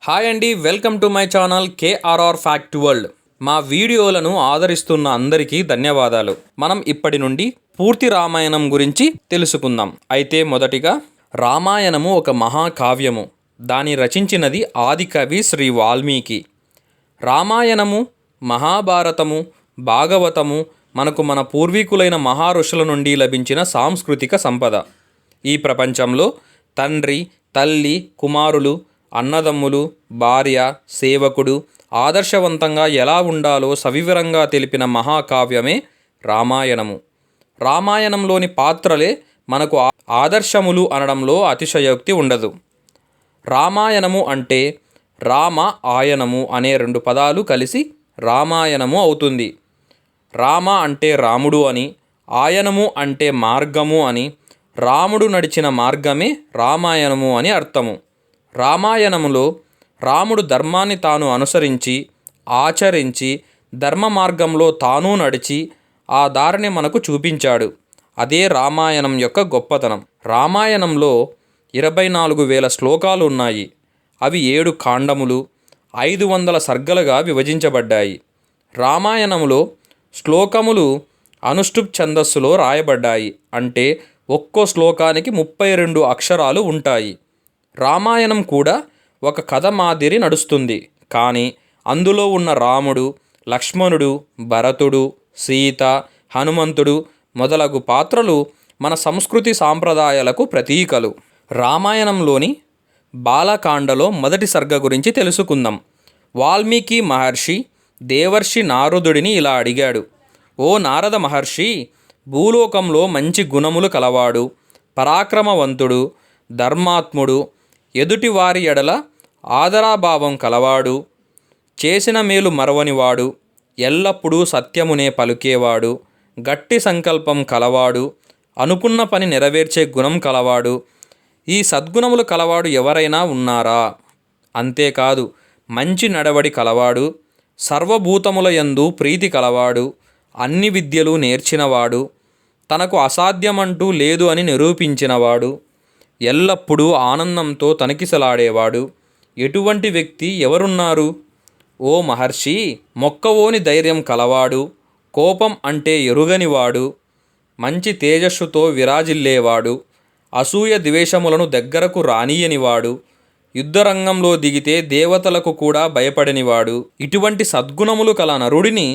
Hi అండి, welcome to my channel KRR fact world. మా వీడియోలను ఆదరిస్తున్న అందరికీ ధన్యవాదాలు. మనం ఇప్పటి నుండి పూర్తి రామాయణం గురించి తెలుసుకుందాం. అయితే మొదటిగా, రామాయణము ఒక మహాకావ్యము. దాన్ని రచించినది ఆదికవి శ్రీ వాల్మీకి. రామాయణము, మహాభారతము, భాగవతము మనకు మన పూర్వీకులైన మహారుషుల నుండి లభించిన సాంస్కృతిక సంపద. ఈ ప్రపంచంలో తండ్రి, తల్లి, కుమారులు, అన్నదమ్ములు, భార్య, సేవకుడు ఆదర్శవంతంగా ఎలా ఉండాలో సవివరంగా తెలిపిన మహాకావ్యమే రామాయణము. రామాయణంలోని పాత్రలే మనకు ఆదర్శములు అనడంలో అతిశయోక్తి ఉండదు. రామాయణము అంటే రామ ఆయనము అనే రెండు పదాలు కలిసి రామాయణము అవుతుంది. రామ అంటే రాముడు అని, ఆయనము అంటే మార్గము అని, రాముడు నడిచిన మార్గమే రామాయణము అని అర్థము. రామాయణములో రాముడు ధర్మాన్ని తాను అనుసరించి, ఆచరించి, ధర్మ మార్గంలో తాను నడిచి ఆ దారిని మనకు చూపించాడు. అదే రామాయణం యొక్క గొప్పతనం. రామాయణంలో 24,000 శ్లోకాలు ఉన్నాయి. అవి 7 కాండములు, 500 సర్గలుగా విభజించబడ్డాయి. రామాయణంలో శ్లోకములు అనుష్టుప్ ఛందస్సులో రాయబడ్డాయి. అంటే ఒక్కో శ్లోకానికి 32 అక్షరాలు ఉంటాయి. రామాయణం కూడా ఒక కథ మాదిరి నడుస్తుంది. కానీ అందులో ఉన్న రాముడు, లక్ష్మణుడు, భరతుడు, సీత, హనుమంతుడు మొదలగు పాత్రలు మన సంస్కృతి సాంప్రదాయాలకు ప్రతీకలు. రామాయణంలోని బాలకాండలో మొదటి సర్గ గురించి తెలుసుకుందాం. వాల్మీకి మహర్షి దేవర్షి నారదుడిని ఇలా అడిగాడు: ఓ నారద మహర్షి, భూలోకంలో మంచి గుణములు కలవాడు, పరాక్రమవంతుడు, ధర్మాత్ముడు, ఎదుటివారి ఎడల ఆదరాభావం కలవాడు, చేసిన మేలు మరవనివాడు, ఎల్లప్పుడూ సత్యమునే పలుకేవాడు, గట్టి సంకల్పం కలవాడు, అనుకున్న పని నెరవేర్చే గుణం కలవాడు, ఈ సద్గుణములు కలవాడు ఎవరైనా ఉన్నారా? అంతేకాదు, మంచి నడవడి కలవాడు, సర్వభూతముల యందు ప్రీతి కలవాడు, అన్ని విద్యలు నేర్చినవాడు, తనకు అసాధ్యమంటూ లేదు అని నిరూపించినవాడు, ఎల్లప్పుడూ ఆనందంతో తనికిసలాడేవాడు, ఎటువంటి వ్యక్తి ఎవరున్నారు? ఓ మహర్షి, మొక్కవోని ధైర్యం కలవాడు, కోపం అంటే ఎరుగనివాడు, మంచి తేజస్సుతో విరాజిల్లేవాడు, అసూయ ద్వేషములను దగ్గరకు రానియనివాడు, యుద్ధరంగంలో దిగితే దేవతలకు కూడా భయపడనివాడు. ఇటువంటి సద్గుణములు కల నరుడిని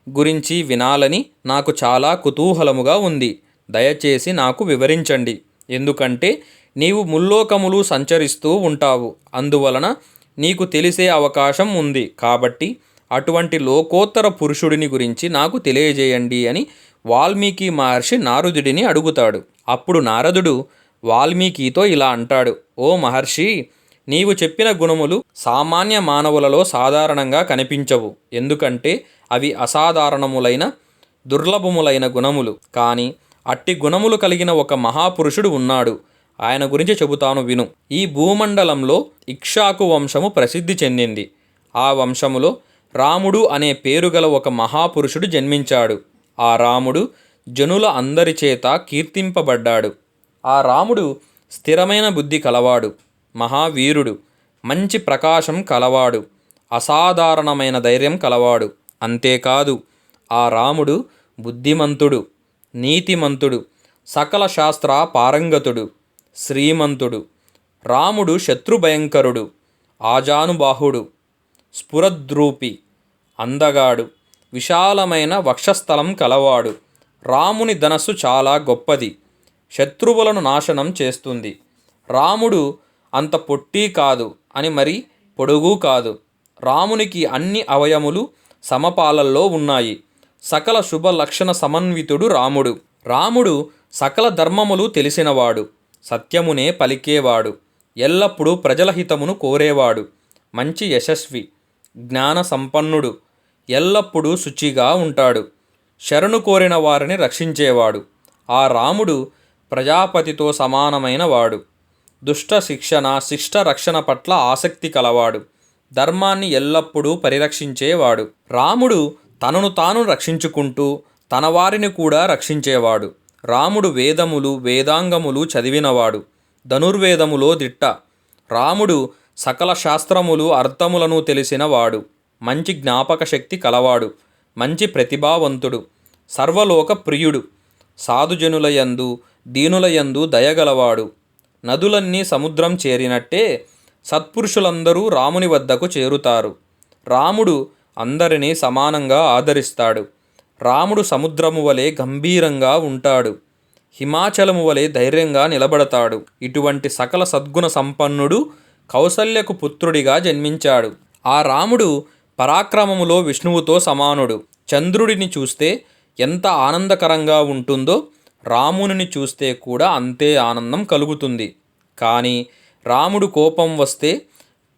గురించి వినాలని నాకు చాలా కుతూహలముగా ఉంది. దయచేసి నాకు వివరించండి. ఎందుకంటే నీవు ముల్లోకములు సంచరిస్తూ ఉంటావు. అందువలన నీకు తెలిసే అవకాశం ఉంది. కాబట్టి అటువంటి లోకోత్తర పురుషుడిని గురించి నాకు తెలియజేయండి అని వాల్మీకి మహర్షి నారదుడిని అడుగుతాడు. అప్పుడు నారదుడు వాల్మీకితో ఇలా అంటాడు: ఓ మహర్షి, నీవు చెప్పిన గుణములు సామాన్య మానవులలో సాధారణంగా కనిపించవు. ఎందుకంటే అవి అసాధారణములైన, దుర్లభములైన గుణములు. కానీ అట్టి గుణములు కలిగిన ఒక మహాపురుషుడు ఉన్నాడు. ఆయన గురించి చెబుతాను విను. ఈ భూమండలంలో ఇక్ష్వాకు వంశము ప్రసిద్ధి చెందింది. ఆ వంశములో రాముడు అనే పేరు గల ఒక మహాపురుషుడు జన్మించాడు. ఆ రాముడు జనుల అందరి చేత కీర్తింపబడ్డాడు. ఆ రాముడు స్థిరమైన బుద్ధి కలవాడు, మహావీరుడు, మంచి ప్రకాశం కలవాడు, అసాధారణమైన ధైర్యం కలవాడు. అంతేకాదు, ఆ రాముడు బుద్ధిమంతుడు, నీతిమంతుడు, సకల శాస్త్ర పారంగతుడు, శ్రీమంతుడు. రాముడు శత్రుభయంకరుడు, ఆజానుబాహుడు, స్ఫురద్రూపి, అందగాడు, విశాలమైన వక్షస్థలం కలవాడు. రాముని ధనస్సు చాలా గొప్పది, శత్రువులను నాశనం చేస్తుంది. రాముడు అంత పొట్టి కాదు అని మరి పొడుగు కాదు. రామునికి అన్ని అవయములు సమపాలల్లో ఉన్నాయి. సకల శుభ లక్షణ సమన్వితుడు రాముడు. రాముడు సకల ధర్మములు తెలిసినవాడు, సత్యమునే పలికేవాడు, ఎల్లప్పుడూ ప్రజల హితమును కోరేవాడు, మంచి యశస్వి, జ్ఞాన సంపన్నుడు, ఎల్లప్పుడూ శుచిగా ఉంటాడు, శరణు కోరిన వారిని రక్షించేవాడు. ఆ రాముడు ప్రజాపతితో సమానమైన వాడు, దుష్ట శిక్షణ, శిష్ట రక్షణ పట్ల ఆసక్తి కలవాడు, ధర్మాన్ని ఎల్లప్పుడూ పరిరక్షించేవాడు. రాముడు తనను తాను రక్షించుకుంటూ తన వారిని కూడా రక్షించేవాడు. రాముడు వేదములు, వేదాంగములు చదివినవాడు, ధనుర్వేదములో దిట్ట. రాముడు సకల శాస్త్రములు అర్థములను తెలిసినవాడు, మంచి జ్ఞాపక శక్తి కలవాడు, మంచి ప్రతిభావంతుడు, సర్వలోక ప్రియుడు, సాధుజనులయందు దీనులయందు దయగలవాడు. నదులన్నీ సముద్రం చేరినట్టే సత్పురుషులందరూ రాముని వద్దకు చేరుతారు. రాముడు అందరినీ సమానంగా ఆదరిస్తాడు. రాముడు సముద్రము వలె గంభీరంగా ఉంటాడు. హిమాచలము వలె ధైర్యంగా నిలబడతాడు. ఇటువంటి సకల సద్గుణ సంపన్నుడు కౌసల్యకు పుత్రుడిగా జన్మించాడు. ఆ రాముడు పరాక్రమములో విష్ణువుతో సమానుడు. చంద్రుడిని చూస్తే ఎంత ఆనందకరంగా ఉంటుందో రామునిని చూస్తే కూడా అంతే ఆనందం కలుగుతుంది. కానీ రాముడు కోపం వస్తే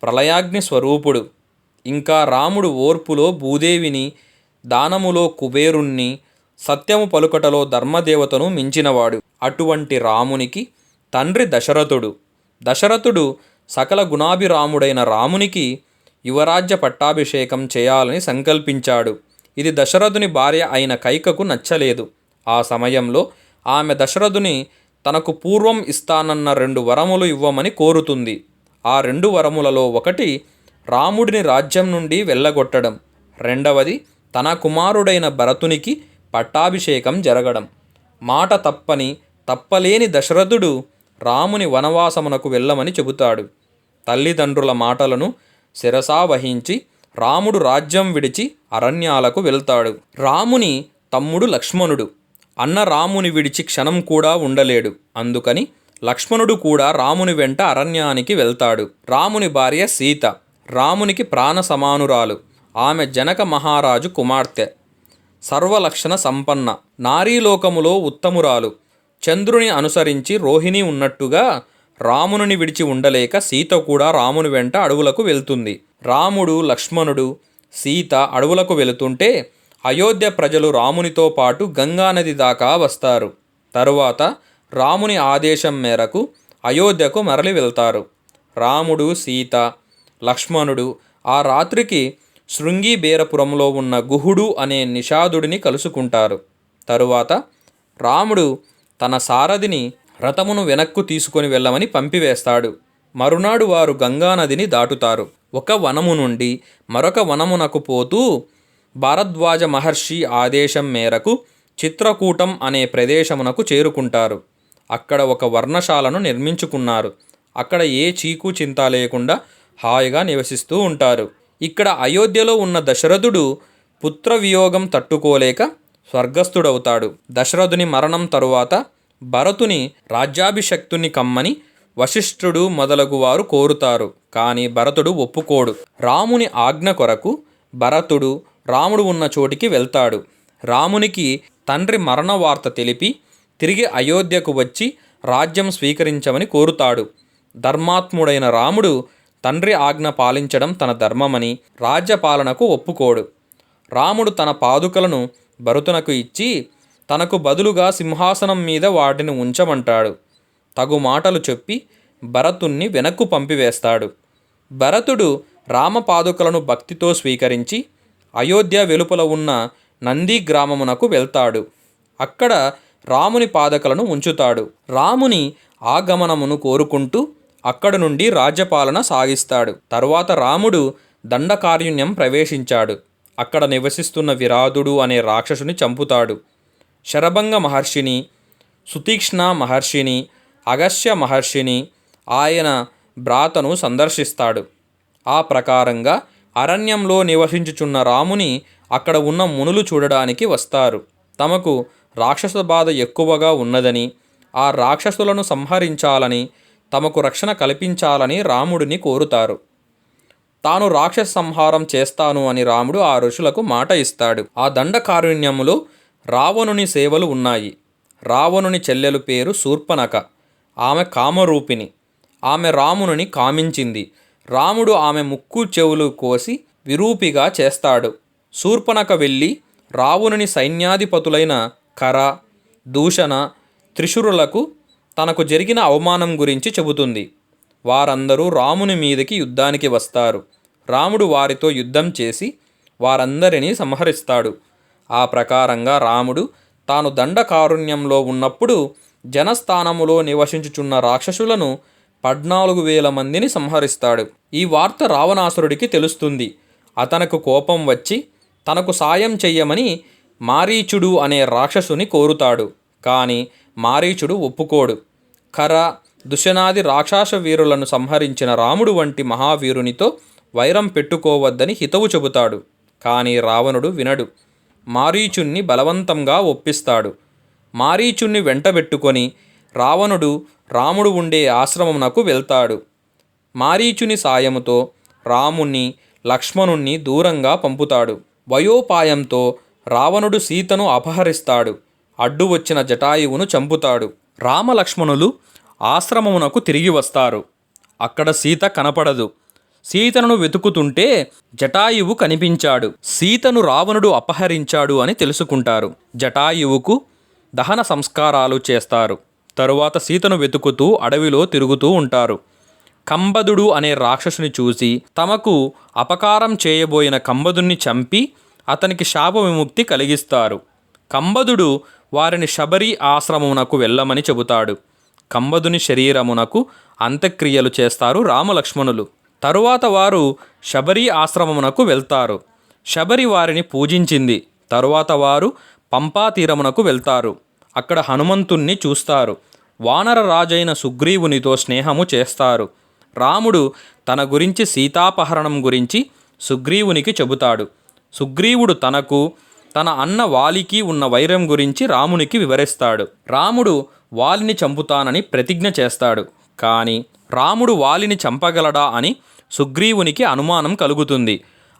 ప్రళయాగ్ని స్వరూపుడు. ఇంకా రాముడు ఓర్పులో భూదేవిని, దానములో కుబేరుణ్ణి, సత్యము పలుకటలో ధర్మదేవతను మించినవాడు. అటువంటి రామునికి తండ్రి దశరథుడు. దశరథుడు సకల గుణాభిరాముడైన రామునికి యువరాజ్య పట్టాభిషేకం చేయాలని సంకల్పించాడు. ఇది దశరథుని భార్య అయిన కైకకు నచ్చలేదు. ఆ సమయంలో ఆమె దశరథుని తనకు పూర్వం ఇస్తానన్న 2 వరములు ఇవ్వమని కోరుతుంది. ఆ 2 వరములలో ఒకటి రాముడిని రాజ్యం నుండి వెళ్ళగొట్టడం, రెండవది తన కుమారుడైన భరతునికి పట్టాభిషేకం జరగడం. మాట తప్పలేని దశరథుడు రాముని వనవాసమునకు వెళ్ళమని చెబుతాడు. తల్లిదండ్రుల మాటలను శిరసా వహించి రాముడు రాజ్యం విడిచి అరణ్యాలకు వెళ్తాడు. రాముని తమ్ముడు లక్ష్మణుడు అన్న రాముని విడిచి క్షణం కూడా ఉండలేడు. అందుకని లక్ష్మణుడు కూడా రాముని వెంట అరణ్యానికి వెళ్తాడు. రాముని భార్య సీత రామునికి ప్రాణ సమానురాలు. ఆమె జనక మహారాజు కుమార్తె. సర్వలక్షణ సంపన్న, నారీలోకములో ఉత్తమురాలు. చంద్రుని అనుసరించి రోహిణి ఉన్నట్టుగా రాముని విడిచి ఉండలేక సీత కూడా రాముని వెంట అడవులకు వెళ్తుంది. రాముడు, లక్ష్మణుడు, సీత అడవులకు వెళుతుంటే అయోధ్య ప్రజలు రామునితో పాటు గంగానది దాకా వస్తారు. తరువాత రాముని ఆదేశం మేరకు అయోధ్యకు మరలి వెళ్తారు. రాముడు, సీత, లక్ష్మణుడు ఆ రాత్రికి శృంగిబేరపురంలో ఉన్న గుహుడు అనే నిషాదుడిని కలుసుకుంటారు. తరువాత రాముడు తన సారథిని రథమును వెనక్కు తీసుకొని వెళ్ళమని పంపివేస్తాడు. మరునాడు వారు గంగానదిని దాటుతారు. ఒక వనము నుండి మరొక వనమునకు పోతూ భారద్వాజ మహర్షి ఆదేశం మేరకు చిత్రకూటం అనే ప్రదేశమునకు చేరుకుంటారు. అక్కడ ఒక వర్ణశాలను నిర్మించుకున్నారు. అక్కడ ఏ చీకు చింత లేకుండా హాయిగా నివసిస్తూ ఉంటారు. ఇక్కడ అయోధ్యలో ఉన్న దశరథుడు పుత్రవియోగం తట్టుకోలేక స్వర్గస్థుడవుతాడు. దశరథుని మరణం తరువాత భరతుని రాజ్యాభిషక్తుని కమ్మని వశిష్ఠుడు మొదలగు వారు కోరుతారు. కానీ భరతుడు ఒప్పుకోడు. రాముని ఆజ్ఞ కొరకు భరతుడు రాముడు ఉన్న చోటికి వెళ్తాడు. రామునికి తండ్రి మరణ వార్త తెలిపి తిరిగి అయోధ్యకు వచ్చి రాజ్యం స్వీకరించమని కోరుతాడు. ధర్మాత్ముడైన రాముడు తండ్రి ఆజ్ఞ పాలించడం తన ధర్మమని రాజ్యపాలనకు ఒప్పుకోడు. రాముడు తన పాదుకలను భరతునకు ఇచ్చి తనకు బదులుగా సింహాసనం మీద వాటిని ఉంచమంటాడు. తగు మాటలు చెప్పి భరతుణ్ణి వెనక్కు పంపివేస్తాడు. భరతుడు రామపాదుకలను భక్తితో స్వీకరించి అయోధ్య వెలుపల ఉన్న నంది గ్రామమునకు వెళ్తాడు. అక్కడ రాముని పాదకలను ఉంచుతాడు. రాముని ఆగమనమును కోరుకుంటూ అక్కడి నుండి రాజ్యపాలన సాగిస్తాడు. తరువాత రాముడు దండకారణ్యం ప్రవేశించాడు. అక్కడ నివసిస్తున్న విరాధుడు అనే రాక్షసుని చంపుతాడు. శరభంగ మహర్షిని, సుతీక్ష్ణ మహర్షిని, అగస్త్య మహర్షిని ఆయన భ్రాతను సందర్శిస్తాడు. ఆ ప్రకారంగా అరణ్యంలో నివసించుచున్న రాముని అక్కడ ఉన్న మునులు చూడడానికి వస్తారు. తమకు రాక్షస బాధ ఎక్కువగా ఉన్నదని, ఆ రాక్షసులను సంహరించాలని, తమకు రక్షణ కల్పించాలని రాముడిని కోరుతారు. తాను రాక్షస సంహారం చేస్తాను అని రాముడు ఆ ఋషులకు మాట ఇస్తాడు. ఆ దండకారణ్యములో రావణుని సేవలు ఉన్నాయి. రావణుని చెల్లెలు పేరు శూర్పణఖ. ఆమె కామరూపిణి. ఆమె రాముని కామించింది. రాముడు ఆమె ముక్కు చెవులు కోసి విరూపిగా చేస్తాడు. శూర్పణఖ వెళ్ళి రావణుని సైన్యాధిపతులైన కర, దూషణ, త్రిశురులకు తనకు జరిగిన అవమానం గురించి చెబుతుంది. వారందరూ రాముని మీదకి యుద్ధానికి వస్తారు. రాముడు వారితో యుద్ధం చేసి వారందరినీ సంహరిస్తాడు. ఆ ప్రకారంగా రాముడు తాను దండకారణ్యంలో ఉన్నప్పుడు జనస్థానములో నివసించుచున్న రాక్షసులను 14,000 మందిని సంహరిస్తాడు. ఈ వార్త రావణాసురుడికి తెలుస్తుంది. అతనకు కోపం వచ్చి తనకు సాయం చెయ్యమని మారీచుడు అనే రాక్షసుని కోరుతాడు. కానీ మారీచుడు ఒప్పుకోడు. ఖర, దుశనాది రాక్షస వీరులను సంహరించిన రాముడు వంటి మహావీరునితో వైరం పెట్టుకోవద్దని హితవు చెబుతాడు. కానీ రావణుడు వినడు. మారీచుణ్ణి బలవంతంగా ఒప్పిస్తాడు. మారీచుణ్ణి వెంటబెట్టుకొని రావణుడు రాముడు ఉండే ఆశ్రమమునకు వెళ్తాడు. మారీచుని సాయముతో రాముణ్ణి, లక్ష్మణుణ్ణి దూరంగా పంపుతాడు. వయోపాయంతో రావణుడు సీతను అపహరిస్తాడు. అడ్డు వచ్చిన జటాయువును చంపుతాడు. రామలక్ష్మణులు ఆశ్రమమునకు తిరిగి వస్తారు. అక్కడ సీత కనపడదు. సీతను వెతుకుతుంటే జటాయువు కనిపించాడు. సీతను రావణుడు అపహరించాడు అని తెలుసుకుంటారు. జటాయువుకు దహన సంస్కారాలు చేస్తారు. తరువాత సీతను వెతుకుతూ అడవిలో తిరుగుతూ ఉంటారు. కంబదుడు అనే రాక్షసుని చూసి తమకు అపకారం చేయబోయిన కంబదుణ్ణి చంపి అతనికి శాప విముక్తి కలిగిస్తారు. కంబదుడు వారిని శబరి ఆశ్రమమునకు వెళ్ళమని చెబుతాడు. కంబదుని శరీరమునకు అంత్యక్రియలు చేస్తారు రామలక్ష్మణులు. తరువాత వారు శబరి ఆశ్రమమునకు వెళ్తారు. శబరి వారిని పూజించింది. తరువాత వారు పంపా తీరమునకు వెళ్తారు. అక్కడ హనుమంతుణ్ణి చూస్తారు. వానర రాజైన సుగ్రీవునితో స్నేహము చేస్తారు. రాముడు తన గురించి సీతాపహరణం గురించి సుగ్రీవునికి చెబుతాడు. సుగ్రీవుడు తనకు తన అన్న వాలికి ఉన్న వైరం గురించి రామునికి వివరిస్తాడు. రాముడు వాలిని చంపుతానని ప్రతిజ్ఞ చేస్తాడు. కానీ రాముడు వాలిని చంపగలడా అని సుగ్రీవునికి అనుమానం కలుగుతుంది.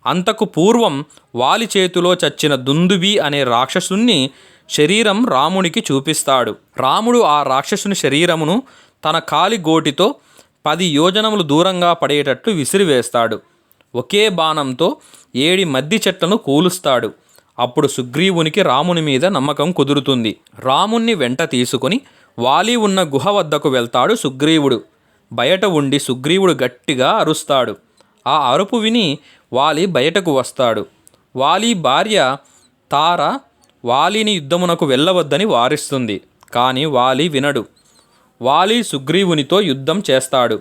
అంతకు పూర్వం వాలి చేతిలో చచ్చిన దుందుబి అనే రాక్షసుని శరీరం రామునికి చూపిస్తాడు. రాముడు ఆ రాక్షసుని శరీరమును తన కాలి గోటితో 10 యోజనములు దూరంగా పడేటట్లు విసిరివేస్తాడు. ఒకే బాణంతో 7 మద్ది చెట్లను కూలుస్తాడు. అప్పుడు సుగ్రీవునికి రాముని మీద నమ్మకం కుదురుతుంది. రాముణ్ణి వెంట తీసుకుని వాలి ఉన్న గుహ వద్దకు వెళ్తాడు సుగ్రీవుడు. బయట ఉండి సుగ్రీవుడు గట్టిగా అరుస్తాడు. ఆ అరుపు విని వాలి బయటకు వస్తాడు. వాలి భార్య తార వాలిని యుద్ధమునకు వెళ్ళవద్దని వారిస్తుంది. కానీ వాలి వినడు. వాలి సుగ్రీవునితో యుద్ధం చేస్తాడు.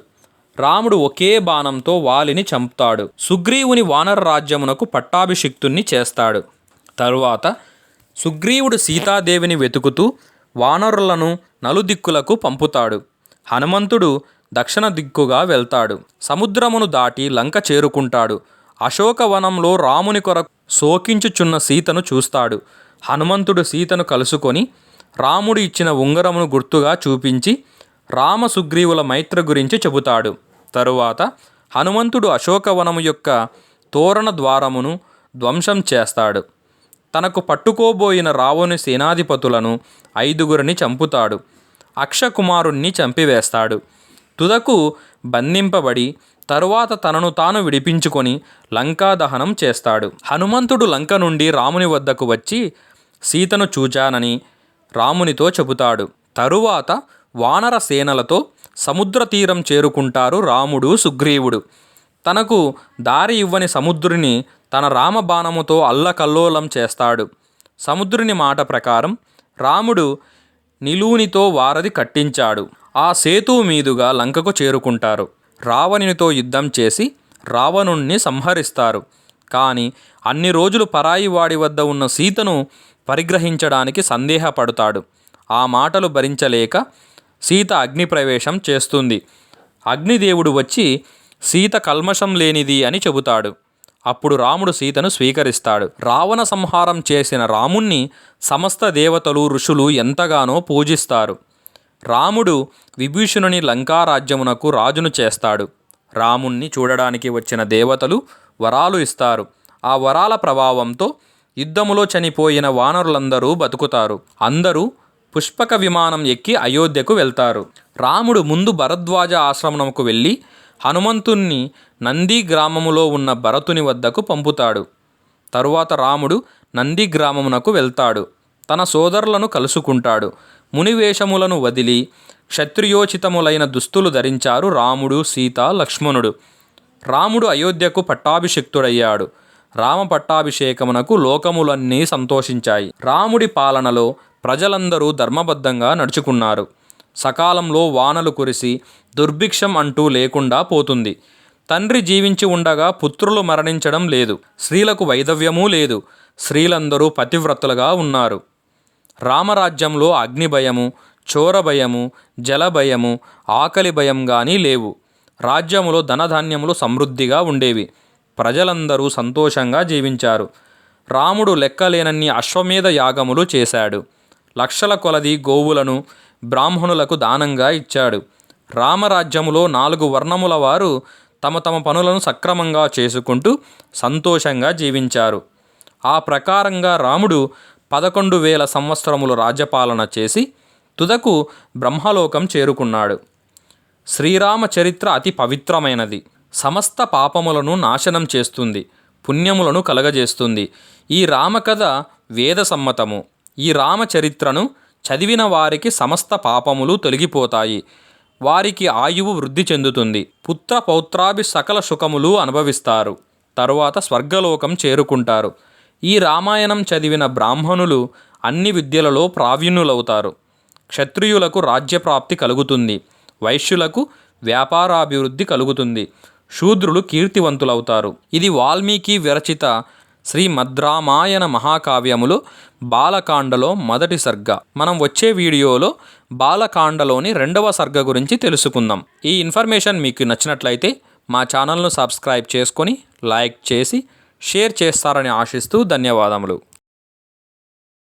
రాముడు ఒకే బాణంతో వాలిని చంపుతాడు. సుగ్రీవుని వానర రాజ్యమునకు పట్టాభిషిక్తుణ్ణి చేస్తాడు. తరువాత సుగ్రీవుడు సీతాదేవిని వెతుకుతూ వానరులను నలుదిక్కులకు పంపుతాడు. హనుమంతుడు దక్షిణ దిక్కుగా వెళ్తాడు. సముద్రమును దాటి లంక చేరుకుంటాడు. అశోకవనంలో రాముని కొరకు శోకించుచున్న సీతను చూస్తాడు. హనుమంతుడు సీతను కలుసుకొని రాముడు ఇచ్చిన ఉంగరమును గుర్తుగా చూపించి రామ సుగ్రీవుల మైత్రి గురించి చెబుతాడు. తరువాత హనుమంతుడు అశోకవనము యొక్క తోరణ ద్వారమును ధ్వంసం చేస్తాడు. తనకు పట్టుకోబోయిన రావణుని సేనాధిపతులను 5గురిని చంపుతాడు. అక్షకుమారుణ్ణి చంపివేస్తాడు. తుదకు బంధింపబడి తరువాత తనను తాను విడిపించుకొని లంకా దహనం చేస్తాడు. హనుమంతుడు లంక నుండి రాముని వద్దకు వచ్చి సీతను చూచానని రామునితో చెబుతాడు. తరువాత వానర సేనలతో సముద్ర తీరం చేరుకుంటారు రాముడు, సుగ్రీవుడు. తనకు దారి ఇవ్వని సముద్రుని తన రామబాణముతో అల్లకల్లోలం చేస్తాడు. సముద్రుని మాట ప్రకారం రాముడు నిలూనితో వారధి కట్టించాడు. ఆ సేతువు మీదుగా లంకకు చేరుకుంటారు. రావణునితో యుద్ధం చేసి రావణుణ్ణి సంహరిస్తారు. కానీ అన్ని రోజులు పరాయి వాడి వద్ద ఉన్న సీతను పరిగ్రహించడానికి సందేహపడతాడు. ఆ మాటలు భరించలేక సీత అగ్నిప్రవేశం చేస్తుంది. అగ్నిదేవుడు వచ్చి సీత కల్మషం లేనిది అని చెబుతాడు. అప్పుడు రాముడు సీతను స్వీకరిస్తాడు. రావణ సంహారం చేసిన రాముణ్ణి సమస్త దేవతలు, ఋషులు ఎంతగానో పూజిస్తారు. రాముడు విభీషణుని లంకారాజ్యమునకు రాజును చేస్తాడు. రాముణ్ణి చూడడానికి వచ్చిన దేవతలు వరాలు ఇస్తారు. ఆ వరాల ప్రభావంతో యుద్ధములో చనిపోయిన వానరులందరూ బతుకుతారు. అందరూ పుష్పక విమానం ఎక్కి అయోధ్యకు వెళ్తారు. రాముడు ముందు భరద్వాజ ఆశ్రమమునకు వెళ్ళి హనుమంతుణ్ణి నంది గ్రామములో ఉన్న భరతుని వద్దకు పంపుతాడు. తరువాత రాముడు నంది గ్రామమునకు వెళ్తాడు. తన సోదరులను కలుసుకుంటాడు. మునివేషములను వదిలి క్షత్రియోచితములైన దుస్తులు ధరించారు రాముడు, సీత, లక్ష్మణుడు. రాముడు అయోధ్యకు పట్టాభిషిక్తుడయ్యాడు. రామ పట్టాభిషేకమునకు లోకములన్నీ సంతోషించాయి. రాముడి పాలనలో ప్రజలందరూ ధర్మబద్ధంగా నడుచుకున్నారు. సకాలంలో వానలు కురిసి దుర్భిక్షం అంటూ లేకుండా పోతుంది. తండ్రి జీవించి ఉండగా పుత్రులు మరణించడం లేదు. స్త్రీలకు వైధవ్యమూ లేదు. స్త్రీలందరూ పతివ్రతలుగా ఉన్నారు. రామరాజ్యంలో అగ్నిభయము, చోరభయము, జలభయము, ఆకలి భయం కానీ లేవు. రాజ్యములో ధనధాన్యములు సమృద్ధిగా ఉండేవి. ప్రజలందరూ సంతోషంగా జీవించారు. రాముడు లెక్కలేనన్ని అశ్వమేధ యాగములు చేశాడు. లక్షల కొలది గోవులను బ్రాహ్మణులకు దానంగా ఇచ్చాడు. రామరాజ్యములో 4 వర్ణముల వారు తమ తమ పనులను సక్రమంగా చేసుకుంటూ సంతోషంగా జీవించారు. ఆ ప్రకారంగా రాముడు 11,000 సంవత్సరములు రాజ్యపాలన చేసి తుదకు బ్రహ్మలోకం చేరుకున్నాడు. శ్రీరామ చరిత్ర అతి పవిత్రమైనది. సమస్త పాపములను నాశనం చేస్తుంది, పుణ్యములను కలగజేస్తుంది. ఈ రామకథ వేద సమ్మతము. ఈ రామచరిత్రను చదివిన వారికి సమస్త పాపములు తొలగిపోతాయి. వారికి ఆయువు వృద్ధి చెందుతుంది. పుత్ర పౌత్రాభి సకల సుఖములు అనుభవిస్తారు. తరువాత స్వర్గలోకం చేరుకుంటారు. ఈ రామాయణం చదివిన బ్రాహ్మణులు అన్ని విద్యలలో ప్రావీణ్యులవుతారు. క్షత్రియులకు రాజ్యప్రాప్తి కలుగుతుంది. వైశ్యులకు వ్యాపారాభివృద్ధి కలుగుతుంది. శూద్రులు కీర్తివంతులవుతారు. ఇది వాల్మీకి విరచిత శ్రీమద్రామాయణ మహాకావ్యములో బాలకాండలో మొదటి సర్గ. మనం వచ్చే వీడియోలో బాలకాండలోని 2వ సర్గ గురించి తెలుసుకుందాం. ఈ ఇన్ఫర్మేషన్ మీకు నచ్చినట్లయితే మా ఛానల్ను సబ్స్క్రైబ్ చేసుకొని లైక్ చేసి షేర్ చేస్తారని ఆశిస్తూ ధన్యవాదములు.